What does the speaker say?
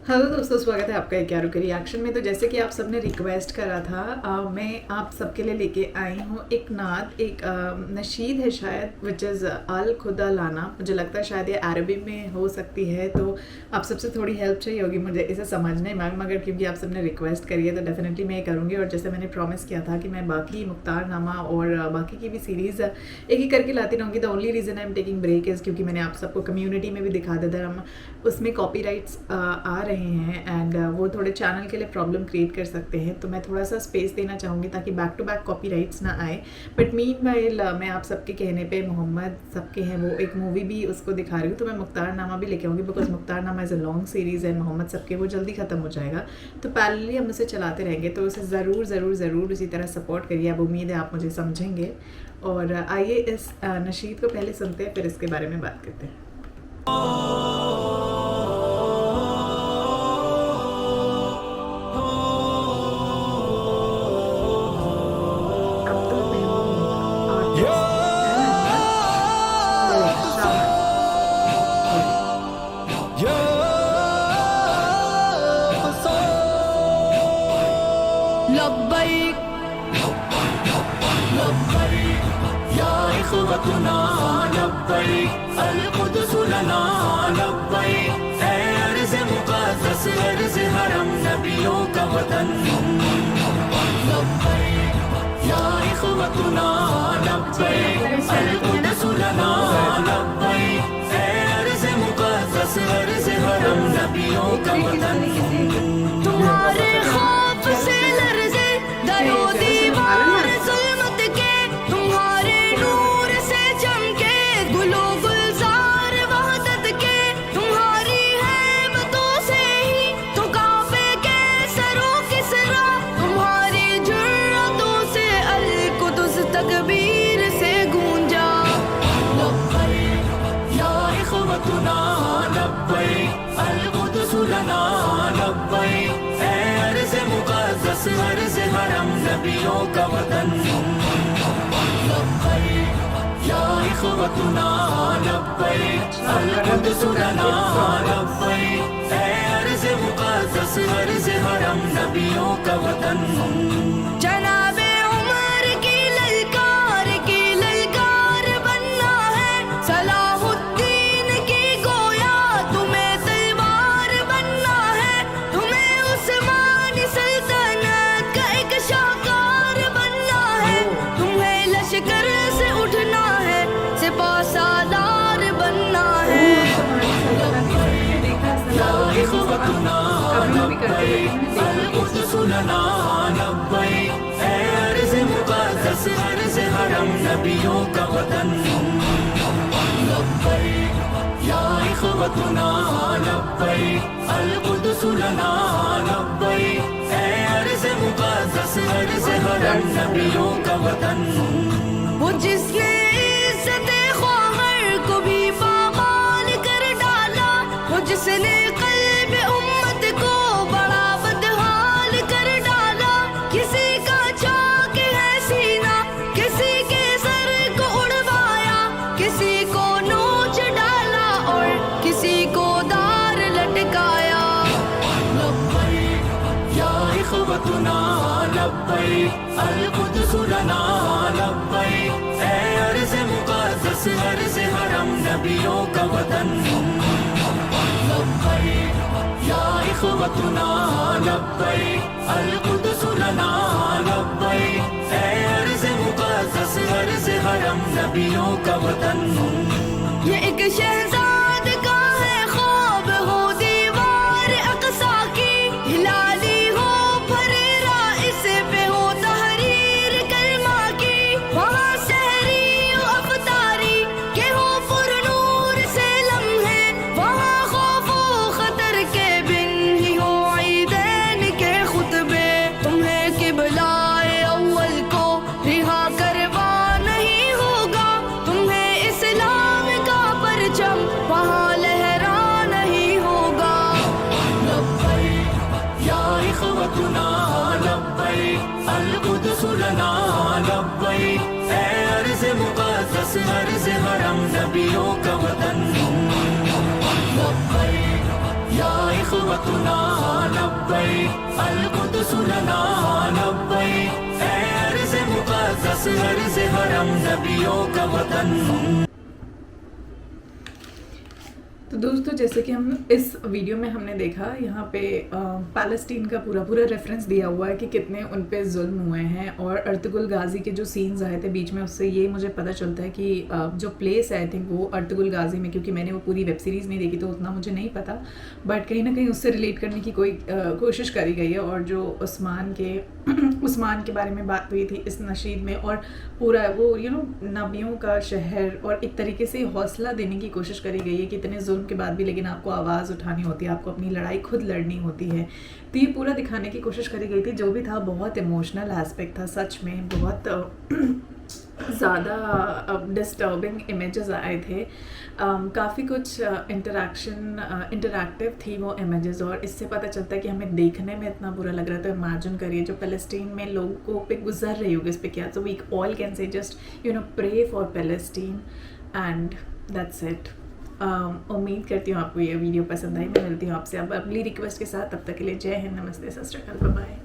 Hello दोस्तों, स्वागत है आपका एक यारों के रिएक्शन में। तो जैसे कि आप सबने रिक्वेस्ट करा था, मैं आप सबके लिए लेके आई हूँ एक नात, एक नशीद है शायद, विच इज़ अल खुदा लाना। मुझे लगता है शायद ये अरबी में हो सकती है, तो आप सबसे थोड़ी हेल्प चाहिए होगी मुझे इसे समझने में, मगर क्योंकि आप सबने रिक्वेस्ट करी है तो डेफिनेटली मैं ये करूँगी। और जैसे मैंने प्रॉमिस किया था कि मैं बाकी मुख्तार नामा और बाकी की भी सीरीज़ एक ही करके लाती रहूँगी। The only reason I am taking break is क्योंकि मैंने आप सबको कम्युनिटी में भी दिखा दिया था, हम उसमें कॉपीराइट्स आ रहे हैं एंड वो थोड़े चैनल के लिए प्रॉब्लम क्रिएट कर सकते हैं, तो मैं थोड़ा सा स्पेस देना चाहूँगी ताकि बैक टू बैक कॉपीराइट्स ना आए। बट मीनवाइल मैं आप सबके कहने पे मोहम्मद सबके हैं वो एक मूवी भी उसको दिखा रही हूँ, तो मैं मुख्तार नामा भी लेके आऊँगी बिकॉज मुख्तार नामा इज़ अ लॉन्ग सीरीज़ है। मोहम्मद सबके वो जल्दी ख़त्म हो जाएगा, तो पैरेलली हम उसे चलाते रहेंगे, तो उसे ज़रूर ज़रूर ज़रूर इसी तरह सपोर्ट करिए। अब उम्मीद है आप मुझे समझेंगे। और आइए इस नशीद को पहले सुनते हैं, फिर इसके बारे में बात करते हैं। लब्बैक लब्बैक या इख़वतुना लब्बैक अल कुद्स लना लब्बैक ऐ अर्ज़ मुक़द्दस अर्ज़ हरम नबियों का वतन लब्बैक या इख़वतुना लब्बैक अल कुद्स लना लब्बैक ऐ अर्ज़ मुक़द्दस अर्ज़ हरम नबियों का वतन तुम्हारे खौफ से लर्ज़े दरो दीवार ज़ुल्मत के, तुम्हारे नूर से चमके गुलो गुलजार वहदत के, तुम्हारी हैबतों से ही तो कांपे कैसरो किसरा, तुम्हारी जुर्रतों से अल कुद्स तकबीर से गूंजा। लब्बैक या इख़वतुना लब्बैक अल कुद्स लना लब्बैक मुक़द्दस अर्ज़ हरम नबियों का वतन लब्बैक या इख़वतुना लब्बैक अल कुद्स लना लब्बैक ऐ अर्ज़ मुक़द्दस अर्ज़ हरम नबियों का वतन। जनाबे उमर की ललकार बनना है, सलाहुद्दीन की गोया तुम्हें तलवार बनना है, तुम्हें उस्मानी सल्तनत का एक शाहकार बनना है, तुम्हें लश्कर से उठना है, सिपह सालार बनना है। या इख़वतुना लब्बैक अल कुद्स लना लब्बैक ऐ अर्ज़ मुक़द्दस अर्ज़ हरम नबियों का वतन लब्बैक या इख़वतुना लब्बैक अल कुद्स लना लब्बैक ऐ अर्ज़ मुक़द्दस अर्ज़ हरम नबियों का वतन। वो जिसने इज़्ज़त-ए ख्वाहर को भी पामाल कर डाला, वो जिसने क़ल्ब उम्मत को बड़ा बदहाल कर डाला, किसी का चाक है सीना, किसी के सर को उड़वाया, किसी को नोच डाला और किसी को दार लटकाया। लब्बैक या इख़वतुना लब्बैक अल कुद्स लना लब्बैक ऐ अर्ज़ मुक़द्दस अर्ज़ हरम नबियों का वतन लब्बैक या इख़वतुना लब्बैक अल कुद्स लना लब्बैक ऐ अर्ज़ मुक़द्दस अर्ज़ हरम नबियों का वतन। ये एक शहज़ाद का है ख्वाब, हो दीवार अक़सा की हिलाली हो फरेरा, इस पे हो तहरीर कलमा की, वहाँ सहरी हो अफ़तारी के हो पुरनूर से लम्हे, वहाँ खौफ व खतर के बिन ही हो ईदैन के खुतबे, तुम्हें किबलाए अव्वल को रिहा करवा नहीं होगा, तुम्हें इस्लाम का परचम वहाँ लहरा नहीं होगा। लब्बैक या इख़वतुना लब्बैक अल कुद्स लना लब्बैक ऐ अर्ज़ मुक़द्दस अर्ज़ हरम नबियों का वतन लब्बैक या इख़वतुना इख़्वतुना लब्बैक अल-कुद्स लना लब्बैक ऐ अर्ज़ मुक़द्दस अर्ज़ हरम नबियों का वतन। तो दोस्तों जैसे कि हम इस वीडियो में हमने देखा यहाँ पे पैलेस्टीन का पूरा रेफरेंस दिया हुआ है कि कितने उन पे जुल्म हुए हैं, और अर्तुगरुल गाजी के जो सीन्स आए थे बीच में, उससे ये मुझे पता चलता है कि जो प्लेस है आई थिंक वो अर्तुगरुल गाजी में, क्योंकि मैंने वो पूरी वेब सीरीज़ नहीं देखी तो उतना मुझे नहीं पता, बट कहीं ना कहीं उससे रिलेट करने की कोई कोशिश करी गई है। और जो उस्मान के बारे में बात हुई थी इस नशीद में, और पूरा वो नबियों का शहर, और एक तरीके से हौसला देने की कोशिश करी गई है कि इतने जुल्म के बाद भी लेकिन आपको आवाज़ उठानी होती है, आपको अपनी लड़ाई खुद लड़नी होती है। तो ये पूरा दिखाने की कोशिश करी गई थी। जो भी था बहुत इमोशनल एस्पेक्ट था, सच में बहुत ज़्यादा डिस्टर्बिंग इमेजेस आए थे। काफ़ी कुछ इंटरैक्टिव थी वो इमेजेस, और इससे पता चलता है कि हमें देखने में इतना बुरा लग रहा है। तो इमेजिन करिए जो फ़लस्तीन में लोगों पे गुजर रही होगी इस पे क्या। So we all can say just pray for Palestine and that's it. उम्मीद करती हूँ आपको ये वीडियो पसंद आई। मैं मिलती हूँ आपसे अब अगली रिक्वेस्ट के साथ। तब तक के लिए जय हिंद, नमस्ते, सत श्री अकाल, बाय बाय।